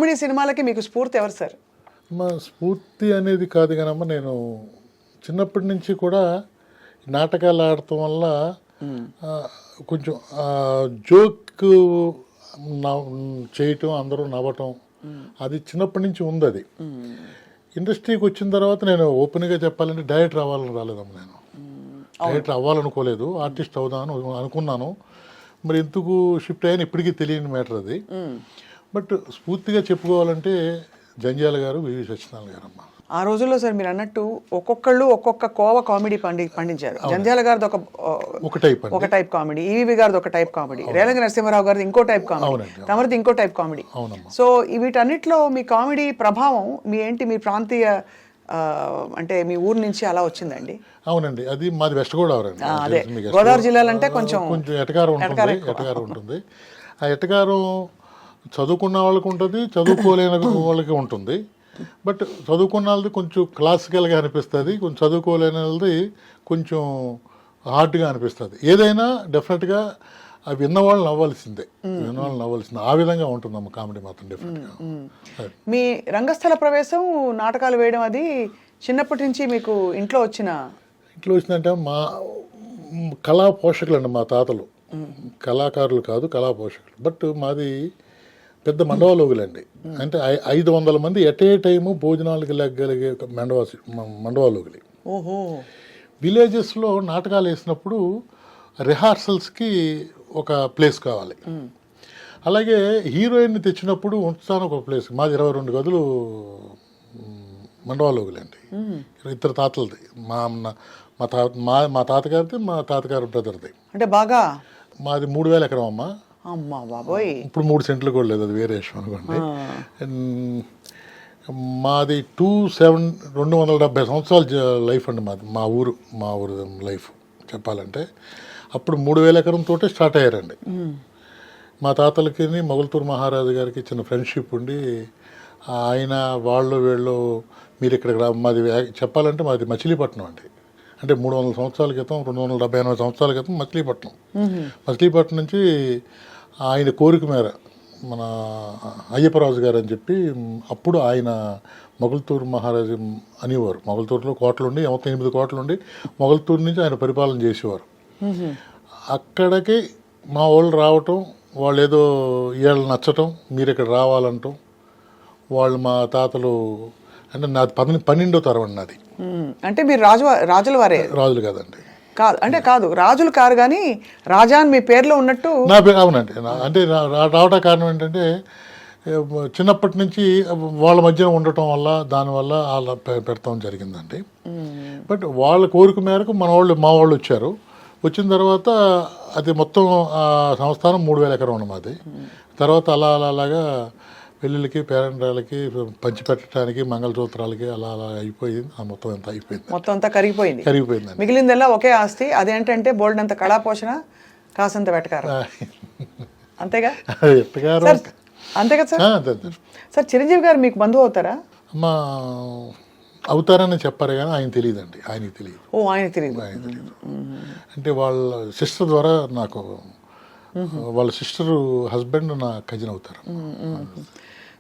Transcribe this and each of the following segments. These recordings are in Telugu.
కామెడీ సినిమాలకి మీకు స్ఫూర్తి ఎవరు సార్? మా స్ఫూర్తి అనేది కాదు కానమ్మా, నేను చిన్నప్పటి నుంచి కూడా నాటకాలు ఆడటం వల్ల కొంచెం జోక్ చేయటం, అందరూ నవ్వటం, అది చిన్నప్పటి నుంచి ఉంది. అది ఇండస్ట్రీకి వచ్చిన తర్వాత నేను ఓపెన్గా చెప్పాలంటే డైరెక్టర్ అవ్వాలని రాలేదమ్మా. నేను డైరెక్టర్ అవ్వాలనుకోలేదు, ఆర్టిస్ట్ అవుదాను అనుకున్నాను. మరి ఎందుకు షిఫ్ట్ అయ్యాను ఇప్పటికీ తెలియని మ్యాటర్ అది. బట్ స్ఫూర్తిగా చెప్పుకోవాలంటే జంధ్యాల గారు, వివి సత్యనారాయణ గారు అమ్మ. ఆ రోజుల్లో సార్ మీరు అన్నట్టు ఒక్కొక్కళ్ళు ఒక్కొక్క కోవ కామెడీ పండించారు. జంధ్యాల గారిది ఒక టైప్ కామెడీ, ఈవీవి గారిది ఒక టైప్ కామెడీ, రేలంగి నరసింహారావు గారిది ఇంకో టైప్ కామెడీ, తమరిది ఇంకో టైప్ కామెడీ. సో వీటన్నిటిలో మీ కామెడీ ప్రభావం మీ ప్రాంతీయ అంటే మీ ఊరు నుంచి అలా వచ్చిందండి? అవునండి, అది మాది వెస్ట్ గోదావరి అండి. అదే గోదావరి జిల్లాలంటే కొంచెం ఎటకారం ఉంటుంది. ఆ ఎటకారం చదువుకున్న వాళ్ళకి ఉంటుంది, చదువుకోలేని వాళ్ళకి ఉంటుంది. బట్ చదువుకున్న వాళ్ళది కొంచెం క్లాసికల్గా అనిపిస్తుంది, కొంచెం చదువుకోలేని వాళ్ళది కొంచెం హార్డ్గా అనిపిస్తుంది. ఏదైనా డెఫినెట్గా అవి విన్నవాళ్ళు నవ్వాల్సిందే, ఆ విధంగా ఉంటుందమ్మ కామెడీ మాత్రం డెఫినెట్గా. మీ రంగస్థల ప్రవేశం, నాటకాలు వేయడం అది చిన్నప్పటి నుంచి మీకు ఇంట్లో వచ్చిందంటే మా కళా పోషకులు అండి మా తాతలు. కళాకారులు కాదు, కళా పోషకులు. బట్ మాది పెద్ద మండవాలోగులండి. అంటే 500 మంది ఎట్ ఏ టైము భోజనాలకి లెగ్గలిగే మండవాలోగులి. విలేజెస్లో నాటకాలు వేసినప్పుడు రిహార్సల్స్కి ఒక ప్లేస్ కావాలి. అలాగే హీరోయిన్ని తెచ్చినప్పుడు ఉంచుతాను ఒక ప్లేస్. మాది 22 గదులు మండవాలోగులండి. ఇద్దరు తాతలది, మా తాతగారిది, మా తాతగారి బ్రదర్ది. అంటే బాగా మాది 3000 ఎకరం అమ్మ. అమ్మా బాబోయ్, ఇప్పుడు 3 సెంట్లు కూడా లేదు, అది వేరే విషయం అనుకోండి. మాది 270 సంవత్సరాల లైఫ్ అండి మాది. మా ఊరు లైఫ్ చెప్పాలంటే అప్పుడు 3000 ఎకరంతో స్టార్ట్ అయ్యారండి. మా తాతలకి మొగల్తూరు మహారాజు గారికి చిన్న ఫ్రెండ్షిప్ ఉండి ఆయన వీళ్ళు మీరు ఇక్కడికి మాది చెప్పాలంటే మాది మచిలీపట్నం అండి. అంటే 300 సంవత్సరాల క్రితం, 278 సంవత్సరాల క్రితం మచిలీపట్నం నుంచి ఆయన కోరిక మేర మన అయ్యప్పరాజు గారు అని చెప్పి అప్పుడు ఆయన మొగల్తూరు మహారాజు అనేవారు. మొగల్తూరులో కోటలుండి, మొత్తం 8 కోటలుండి మొగల్తూరు నుంచి ఆయన పరిపాలన చేసేవారు. అక్కడికి మా వాళ్ళు రావటం, వాళ్ళు ఏదో వీళ్ళు నచ్చటం, మీరు ఇక్కడ రావాలంటాం. వాళ్ళు మా తాతలు అంటే నాది 12వ తరం అండి నాది. అంటే మీరు రాజుల వారే? రాజులు కాదండి. కాదు రాజులు కారు, కానీ రాజా అని మీ పేరులో ఉన్నట్టు నా పేరు. అవునండి. అంటే రావడం కారణం ఏంటంటే చిన్నప్పటి నుంచి వాళ్ళ మధ్యన ఉండటం వల్ల, దానివల్ల అలా పెడతాం జరిగిందండి. బట్ వాళ్ళ కోరిక మేరకు మా వాళ్ళు వచ్చారు. వచ్చిన తర్వాత అది మొత్తం సంస్థానం 3000 ఎకరం ఉన్నది. తర్వాత అలాగా పెళ్ళిళ్ళకి, పేరెంటాలకి, పంచిపెట్టడానికి, మంగళసూత్రాలకి అలా అయిపోయింది. మొత్తం అంతా అయిపోయింది, మొత్తం అంతా కరిగిపోయింది. మిగిలిందల్లా ఒకే ఆస్తి, అదేంటంటే బోల్డ్ అంత కళా పోషణ, కాసంత వెటకారం. అంతేగా అంతే కదా సార్? సార్ చిరంజీవి గారు మీకు బంధువు అవుతారా? అమ్మా అవుతారని చెప్పారు కానీ ఆయనకి తెలియదు. ఆయనకి తెలియదు. అంటే వాళ్ళ సిస్టర్ ద్వారా నాకు, వాళ్ళ సిస్టర్ హస్బెండ్ నా కజిన్ అవుతారు.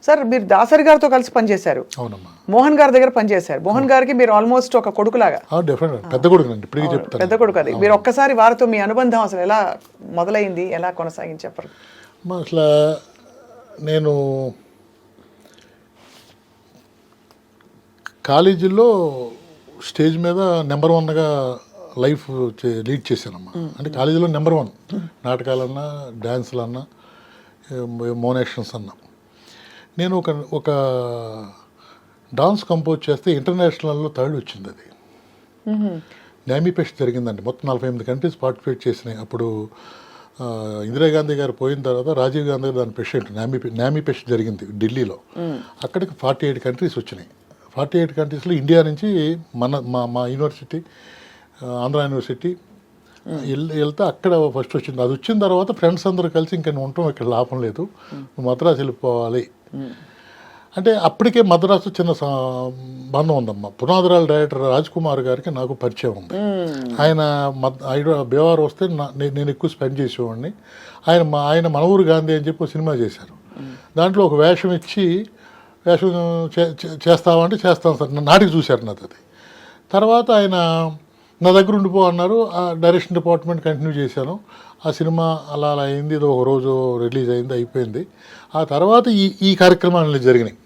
సార్ మీరు దాసరి గారితో కలిసి పనిచేశారు. అవునమ్మా. మోహన్ గారి దగ్గర పనిచేశారు. మోహన్ గారికి మీరు ఆల్మోస్ట్ ఒక కొడుకులాగా. పెద్ద కొడుకు అండి, ఇప్పటికీ చెప్తాను. పెద్ద కొడుకు. అది మీరు ఒక్కసారి వారితో మీ అనుబంధం అసలు ఎలా మొదలైంది, ఎలా కొనసాగింది చెప్పరు? అసలు నేను కాలేజీలో స్టేజ్ మీద నెంబర్ 1గా లైఫ్ లీడ్ చేశానమ్మా. అంటే కాలేజీలో నెంబర్ 1 నాటకాలన్నా, డ్యాన్సులన్నా, మోనేషన్స్ అన్నా. నేను ఒక డాన్స్ కంపోజ్ చేస్తే ఇంటర్నేషనల్లో 3rd వచ్చింది. అది న్యామీ ఫెస్ట్ జరిగిందండి. మొత్తం 48 కంట్రీస్ పార్టిసిపేట్ చేసినాయి. అప్పుడు ఇందిరాగాంధీ గారు పోయిన తర్వాత రాజీవ్ గాంధీ గారు దాని ప్రెసిడెంట్. న్యామీ ఫెస్ట్ జరిగింది ఢిల్లీలో. అక్కడికి 48 కంట్రీస్ వచ్చినాయి. 48 కంట్రీస్లో ఇండియా నుంచి మా యూనివర్సిటీ, ఆంధ్ర యూనివర్సిటీ వెళ్తే అక్కడ ఫస్ట్ వచ్చింది. అది వచ్చిన తర్వాత ఫ్రెండ్స్ అందరూ కలిసి ఇంకా ఉండటం ఇక్కడ లాభం లేదు, మద్రాసు వెళ్ళిపోవాలి అంటే అప్పటికే మద్రాసు చిన్న బంధం ఉందమ్మా. పునాదిరాల డైరెక్టర్ రాజ్ కుమార్ గారికి నాకు పరిచయం ఉంది. ఆయన బేవారు వస్తే నేను ఎక్కువ స్పెండ్ చేసేవాడిని. ఆయన మన ఊరు గాంధీ అని చెప్పి సినిమా చేశారు. దాంట్లో ఒక వేషం ఇచ్చి వేషం చేస్తావా అంటే చేస్తాను సార్, నాటికి చూశారు నాది అది. తర్వాత ఆయన నా దగ్గర ఉండిపో అన్నారు. ఆ డైరెక్షన్ డిపార్ట్మెంట్ కంటిన్యూ చేశాను. ఆ సినిమా అలా అలా అయింది, ఇది ఒక రోజు రిలీజ్ అయింది, అయిపోయింది. ఆ తర్వాత ఈ కార్యక్రమాలు జరిగినాయి.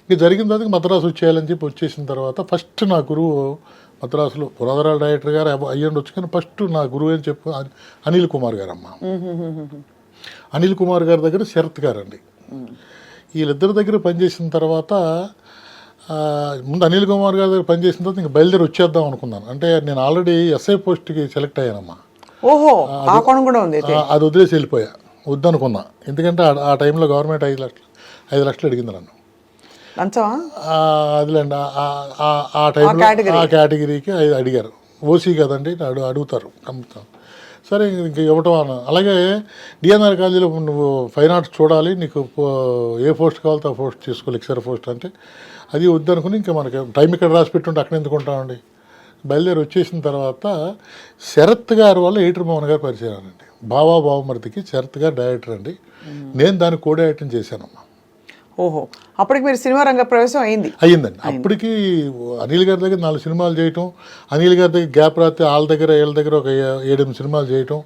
ఇక జరిగిన తర్వాత మద్రాసు వచ్చేయాలని చెప్పి వచ్చేసిన తర్వాత ఫస్ట్ నా గురువు మద్రాసులో పురాతరాల డైరెక్టర్ గారు అయ్యండి వచ్చు, కానీ ఫస్ట్ నా గురువు అని చెప్పి అనిల్ కుమార్ గారు అమ్మ. అనిల్ కుమార్ గారి దగ్గర శరత్ గారు అండి. వీళ్ళిద్దరి దగ్గర పనిచేసిన తర్వాత ముందు అనిల్ కుమార్ గారి దగ్గర పనిచేసిన తర్వాత ఇంకా బయలుదేరి వచ్చేద్దాం అనుకున్నాను. అంటే నేను ఆల్రెడీ ఎస్ఐ పోస్ట్కి సెలెక్ట్ అయ్యానమ్మా. ఓహో, ఆ కోణం కూడా ఉంది. అది వదిలేసి వెళ్ళిపోయా, వద్దనుకున్నా. ఎందుకంటే ఆ టైంలో గవర్నమెంట్ 5 లక్షలు అడిగింది నన్ను. అదిలేండి, ఆ టైంలో ఆ కేటగిరీకి అడిగారు. ఓసీ కదండి, అడుగుతారు కంపెనీ. సరే ఇంక ఇవ్వటం అన్న. అలాగే డిఎన్ఆర్ కాలేజీలో నువ్వు ఫైన్ ఆర్ట్స్ చూడాలి, నీకు ఏ పోస్ట్ కావాలో ఆ పోస్ట్ తీసుకో, లెక్చరర్ పోస్ట్ అంటే అది వద్దనుకుని ఇంకా మనకి టైం ఇక్కడ రాసి పెట్టుంటే అక్కడ ఎందుకు ఉంటామండి. బయలుదేరి వచ్చేసిన తర్వాత శరత్ గారు వల్ల ఎయిటర్ మోహన్ గారు పరిచయం అండి. బావమరిదికి శరత్ గారు డైరెక్టర్ అండి. నేను దాన్ని కో డైరెక్షన్ చేశానమ్మా. ఓహో, అప్పటికి మీరు సినిమా రంగ ప్రవేశం అయ్యిందండి. అప్పటికి అనిల్ గారి దగ్గర 4 సినిమాలు చేయటం, అనిల్ గారి దగ్గర గ్యాప్ రాస్తే వీళ్ళ దగ్గర ఒక 7-8 సినిమాలు చేయటం,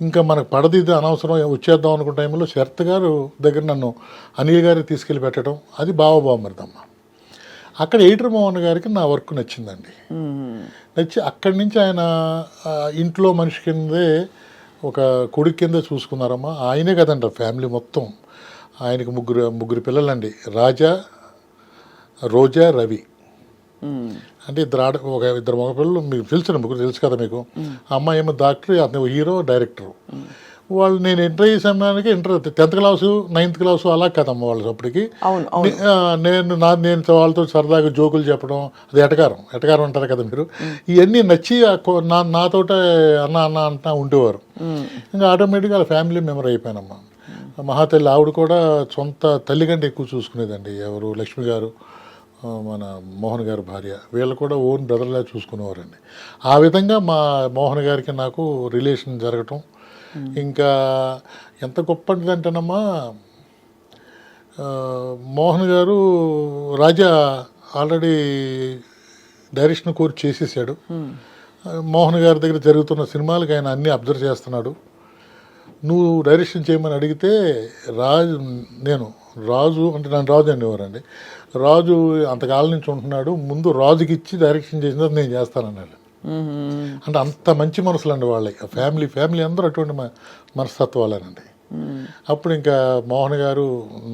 ఇంకా మనకు పడదిది అనవసరం వచ్చేద్దాం అనుకున్న టైంలో శరత్ గారు దగ్గర నన్ను అనిల్ గారికి తీసుకెళ్ళి పెట్టడం, అది బావమరిదమ్మ. అక్కడ ఎయిటర్ మోహన్ గారికి నా వర్క్ నచ్చిందండి. నచ్చి అక్కడి నుంచి ఆయన ఇంట్లో మనిషి కిందే ఒక కొడుకు కిందే చూసుకున్నారమ్మా. ఆయనే కదంట ఫ్యామిలీ మొత్తం. ఆయనకి ముగ్గురు పిల్లలండి, రాజా, రోజా, రవి. అంటే ఇద్దరు మగపిల్లలు. మీకు ముగ్గురు తెలుసు కదా మీకు. ఆ అమ్మాయి ఏమో డాక్టర్, అతను హీరో, డైరెక్టరు. వాళ్ళు నేను ఎంటర్ అయ్యే సమయానికి 10th క్లాసు 9th క్లాసు అలా కదమ్మ వాళ్ళు. అప్పటికి నేను వాళ్ళతో సరదాగా జోకులు చెప్పడం, అది ఎటకారం అంటారు కదా మీరు. ఇవన్నీ నచ్చి నాతోట అన్న అంటా ఉండేవారు. ఇంకా ఆటోమేటిక్గా వాళ్ళ ఫ్యామిలీ మెంబర్ అయిపోయానమ్మా. మహాతల్లి ఆవిడ కూడా సొంత తల్లి కంటే ఎక్కువ చూసుకునేదండి. ఎవరు, లక్ష్మి గారు, మన మోహన్ గారి భార్య, వీళ్ళు కూడా ఓన్ బ్రదర్లా చూసుకునేవారండి. ఆ విధంగా మా మోహన్ గారికి నాకు రిలేషన్ జరగటం ఇంకా ఎంత గొప్పదంటేనమ్మా. మోహన్ గారు రాజా ఆల్రెడీ డైరెక్షన్ కోర్స్ చేసేసాడు. మోహన్ గారి దగ్గర జరుగుతున్న సినిమాలకి ఆయన అన్నీ అబ్జర్వ్ చేస్తున్నాడు. నువ్వు డైరెక్షన్ చేయమని అడిగితే రాజు అంటే నన్ను రాజు అనేవారండి. రాజు అంతకాలం నుంచి ఉంటున్నాడు, ముందు రాజుకి ఇచ్చి డైరెక్షన్ చేసిన తర్వాత నేను చేస్తానన్నాడు. అంటే అంత మంచి మనసులు అండి వాళ్ళకి. ఫ్యామిలీ అందరూ అటువంటి మనస్తత్వాలేనండి. అప్పుడు ఇంకా మోహన్ గారు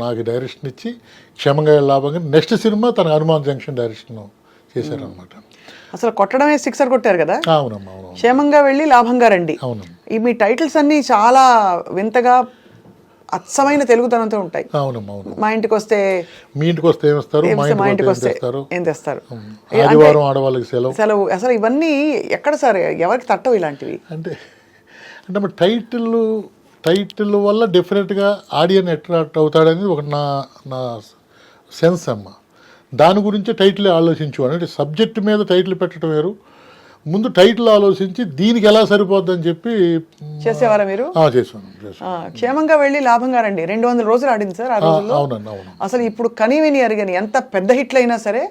నాకు డైరెక్షన్ ఇచ్చి క్షేమంగా లాభంగా నెక్స్ట్ సినిమా తన హనుమాన్ జంక్షన్ డైరెక్షన్ చేశారనమాట. అసలు కొట్టడమే సిక్సర్ కొట్టారు కదా. అవునమ్మా, అవును. క్షేమంగా వెళ్ళి లాభంగా రండి. అవునమ్మా. ఈ మీ టైటిల్స్ అన్ని చాలా వింతగా అచ్చమైన తెలుగుతనంతో ఉంటాయి. అవునమ్మా, అవును. మా ఇంటికి వస్తే మీ ఇంటికి వస్తే ఏమిస్తారు, మా ఇంటికి వస్తే ఏం తెస్తారు, ఆదివారం ఆడవాళ్ళకి సెలవు. అసలు ఇవన్నీ ఎక్కడ సార్, ఎవరికి తట్టవు ఇలాంటివి? అంటే టైటిల్ వల్ల డెఫినెట్గా ఆడియన్ అట్రాక్ట్ అవుతాడనేది ఒక నా సెన్స్ అమ్మ. దాని గురించి టైటిల్ ఆలోచించు అంటే సబ్జెక్ట్ మీద టైటిల్ పెట్టడం వేరు, ముందు టైటిల్ ఆలోచించి దీనికి ఎలా సరిపోద్దని చెప్పి చేసేవారా మీరు? చేశాను. క్షేమంగా వెళ్ళి లాభంగా రండి 200 రోజులు ఆడింది సార్ ఆ రోజుల్లో. అవునండి, అవును. అసలు ఇప్పుడు కనీవిని అరిగని ఎంత పెద్ద హిట్లు అయినా సరే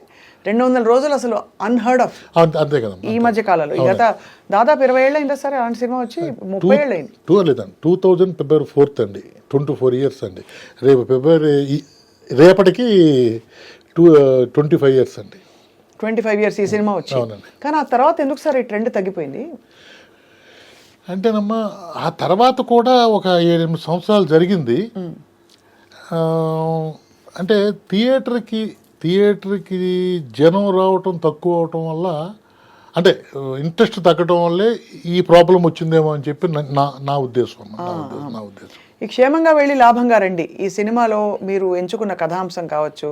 200 రోజులు అసలు అన్హర్డ్ ఆఫ్. అంతే కదా ఈ మధ్య కాలంలో. గత దాదాపు 20 ఏళ్ళు అయిందా సార్ అలాంటి సినిమా వచ్చి? 30 ఏళ్ళు అయింది. 2000 February 4th అండి, 24 years అండి. రేపటికి 25 years అండి. 25 years ఈ సినిమా వచ్చి. కానీ ఆ తర్వాత ఎందుకు సార్ ఈ ట్రెండ్ తగ్గిపోయింది? అంటేనమ్మా ఆ తర్వాత కూడా ఒక 7-8 సంవత్సరాలు జరిగింది. అంటే థియేటర్కి జనం రావటం తక్కువ అవటం వల్ల, అంటే ఇంట్రెస్ట్ తగ్గటం వల్లే ఈ ప్రాబ్లం వచ్చిందేమో అని చెప్పి నా ఉద్దేశం. ఈ క్షేమంగా వెళ్ళి లాభంగా రండి ఈ సినిమాలో మీరు ఎంచుకున్న కథాంశం కావచ్చు,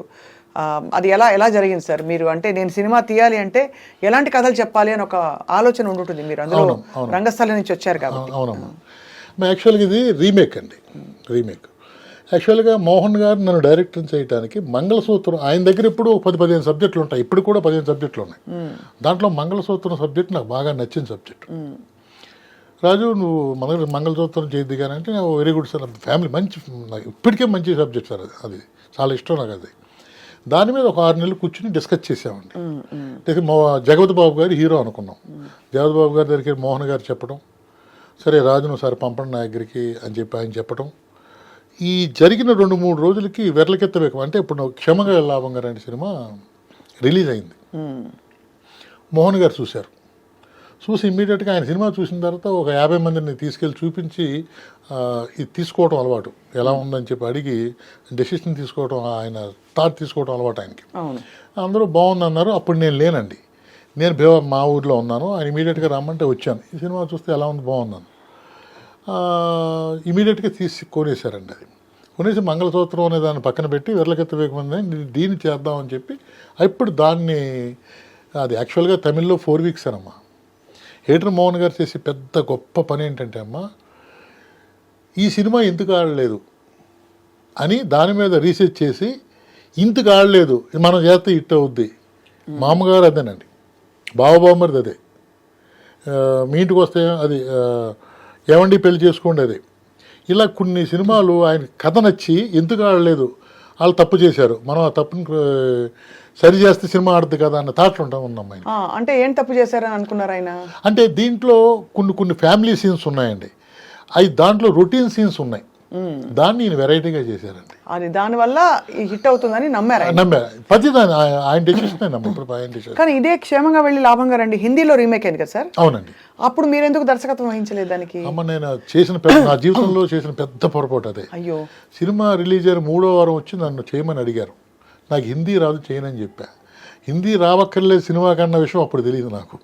అది ఎలా జరిగింది సార్? మీరు అంటే నేను సినిమా తీయాలి అంటే ఎలాంటి కథలు చెప్పాలి అని ఒక ఆలోచన ఉండుంటుంది, మీరు అందులో రంగస్థలం నుంచి వచ్చారు కాబట్టి. అవునమ్మా. యాక్చువల్గా ఇది రీమేక్ అండి. యాక్చువల్గా మోహన్ గారు నన్ను డైరెక్టర్ చేయడానికి మంగళసూత్రం ఆయన దగ్గర ఇప్పుడు 10-15 సబ్జెక్టులు ఉంటాయి. ఇప్పుడు కూడా 15 సబ్జెక్టులు ఉన్నాయి. దాంట్లో మంగళసూత్రం సబ్జెక్ట్ నాకు బాగా నచ్చిన సబ్జెక్ట్. రాజు నువ్వు మంగళసూత్రం చేయద్దు కానీ అంటే వెరీ గుడ్ సార్, ఫ్యామిలీ మంచి, నాకు ఇప్పటికే మంచి సబ్జెక్ట్ సార్ అది చాలా ఇష్టం నాకు అది. దాని మీద ఒక 6 నెలలు కూర్చుని డిస్కస్ చేసామండి. జగపతి బాబు గారు హీరో అనుకున్నాం. జగపతి బాబు గారి దగ్గరికి మోహన్ గారు చెప్పడం, సరే రాజును సార్ పంపండి నా దగ్గరికి అని చెప్పి ఆయన చెప్పడం. ఈ జరిగిన 2-3 రోజులకి వెర్లకెత్తవేకం అంటే ఇప్పుడు క్షమగా లాభం గారు అనే సినిమా రిలీజ్ అయింది. మోహన్ గారు చూశారు. చూసి ఇమ్మీడియట్గా ఆయన సినిమా చూసిన తర్వాత ఒక 50 మందిని తీసుకెళ్ళి చూపించి ఇది తీసుకోవడం అలవాటు, ఎలా ఉందని చెప్పి అడిగి డెసిషన్ తీసుకోవడం, ఆయన థాట్ తీసుకోవడం అలవాటు ఆయనకి. అందరూ బాగుందన్నారు. అప్పుడు నేను లేనండి, నేను మా ఊర్లో ఉన్నాను. ఆయన ఇమీడియట్గా రమ్మంటే వచ్చాను. ఈ సినిమా చూస్తే ఎలా ఉంది, బాగుందని ఇమీడియట్గా తీసి కొనేశారండి. అది కొనేసి మంగళసూత్రం అనే దాన్ని పక్కన పెట్టి వెర్లకెత్తవేకమంది దీన్ని చేద్దామని చెప్పి ఇప్పుడు దాన్ని, అది యాక్చువల్గా తమిళ్లో 4 వీక్స్ అనమ్మా. హేటర్ మోహన్ గారు చేసే పెద్ద గొప్ప పని ఏంటంటే అమ్మా, ఈ సినిమా ఎందుకు ఆడలేదు అని దాని మీద రీసెర్చ్ చేసి ఇంతకు ఆడలేదు మనం చేస్తే హిట్ అవుద్ది. మామగారు అదేనండి, బావబామ్మరిది అదే, మీ ఇంటికి వస్తే అది, ఏమండి పెళ్లి చేసుకోండి అదే. ఇలా కొన్ని సినిమాలు ఆయన కథ నచ్చి ఎందుకు ఆడలేదు, వాళ్ళు తప్పు చేశారు, మనం ఆ తప్పుని సరి చేస్తే సినిమా ఆడుతుంది కదా అన్న థాట్లు ఉన్నాం ఆయన. అంటే ఏం తప్పు చేశారని అనుకున్నారు ఆయన? అంటే దీంట్లో కొన్ని ఫ్యామిలీ సీన్స్ ఉన్నాయండి, అవి దాంట్లో రొటీన్ సీన్స్ ఉన్నాయి, దాన్ని ఈయన వెరైటీగా చేశారండి. అది దానివల్ల హిట్ అవుతుందని నమ్మారు. ప్రతి దాన్ని ఆయన డెసిషన్ ఇప్పుడు ఆయన డెసిషన్. కానీ ఇదే క్షేమంగా వెళ్ళి లాభంగా రండి హిందీలో రీమేక్ అయింది కదా సార్? అవునండి. అప్పుడు మీరెందుకు దర్శకత్వం వహించలేదు దానికి? అమ్మ నేను చేసిన నా జీవితంలో చేసిన పెద్ద పొరపాటు అదే. అయ్యో. సినిమా రిలీజ్ అయిన 3వ వారం వచ్చి నన్ను చేయమని అడిగారు. నాకు హిందీ రాదు, చేయనని చెప్పా. హిందీ రావక్కర్లేదు సినిమా కన్నా విషయం అప్పుడు తెలియదు నాకు,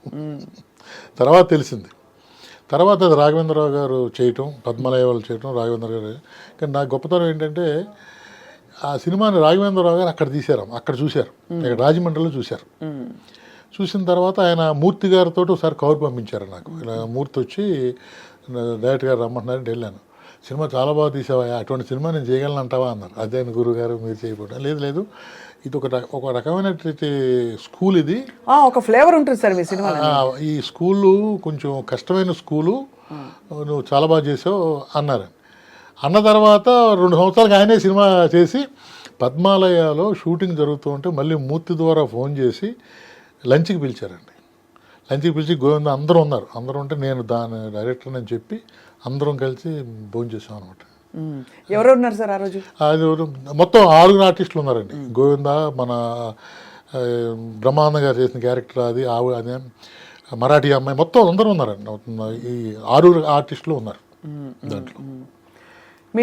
తర్వాత తెలిసింది. తర్వాత అది రాఘవేంద్రరావు గారు చేయటం, పద్మలయ వాళ్ళు చేయటం, రాఘవేంద్ర గారు. కానీ నా గొప్పతనం ఏంటంటే ఆ సినిమాని రాఘవేంద్రరావు గారు అక్కడ తీశారు, అక్కడ చూశారు, ఇక్కడ రాజమండ్రిలో చూశారు. చూసిన తర్వాత ఆయన మూర్తి గారితో ఒకసారి కవర్ పంపించారు నాకు. ఇలా మూర్తి వచ్చి డైరెక్టర్ గారు రమ్మంటున్నారంటే వెళ్ళాను. సినిమా చాలా బాగా తీసావా, అటువంటి సినిమా నేను చేయగలను అంటావా అన్నారు. అదే గురువు గారు మీరు చేయకూడదు. లేదు ఇది ఒక రకమైనటువంటి స్కూల్, ఇది ఒక ఫ్లేవర్ ఉంటుంది సార్ మీ సినిమా. ఈ స్కూలు కొంచెం కష్టమైన స్కూలు, నువ్వు చాలా బాగా చేసావు అన్నారు. అన్న తర్వాత 2 సంవత్సరాలకు ఆయనే సినిమా చేసి పద్మాలయాలో షూటింగ్ జరుగుతూ ఉంటే మళ్ళీ మూర్తి ద్వారా ఫోన్ చేసి లంచ్కి పిలిచారండి. లంచ్కి పిలిచి గోవింద అందరూ ఉన్నారు, అందరూ ఉంటే నేను దాని డైరెక్టర్ అని చెప్పి అందరం కలిసి భోజనం చేసాం అనమాట. ఎవరు ఉన్నారు సార్ ఆ రోజు? అది మొత్తం 6 ఆర్టిస్టులు ఉన్నారండి. గోవింద, మన బ్రహ్మానంద గారు చేసిన క్యారెక్టర్ అది, అదే మరాఠీ అమ్మాయి, మొత్తం అందరూ ఉన్నారండి. ఈ 6 ఆర్టిస్టులు ఉన్నారు దాంట్లో.